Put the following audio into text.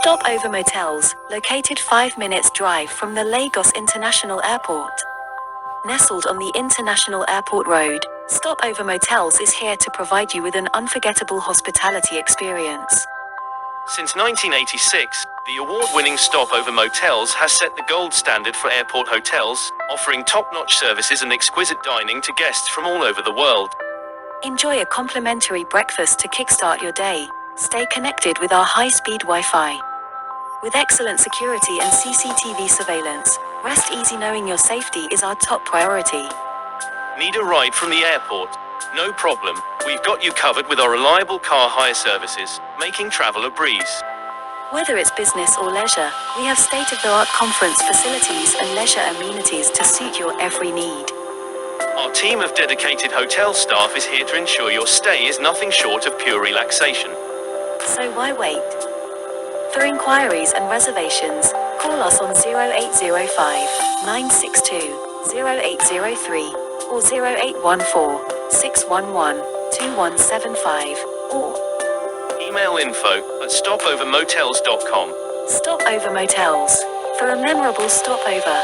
Stop Over Motels, located 5 minutes drive from the Lagos International Airport. Nestled on the International Airport Road, Stop Over Motels is here to provide you with an unforgettable hospitality experience. Since 1986, the award-winning Stop Over Motels has set the gold standard for airport hotels, offering top-notch services and exquisite dining to guests from all over the world. Enjoy a complimentary breakfast to kickstart your day. Stay connected with our high-speed Wi-Fi. With excellent security and CCTV surveillance, rest easy knowing your safety is our top priority. Need a ride from the airport? No problem, we've got you covered with our reliable car hire services, making travel a breeze. Whether it's business or leisure, we have state-of-the-art conference facilities and leisure amenities to suit your every need. Our team of dedicated hotel staff is here to ensure your stay is nothing short of pure relaxation. So why wait? For inquiries and reservations, call us on 0805 962 0803 or 0814 611 2175 or email info@stopovermotels.com. Stop Over Motels, for a memorable stopover.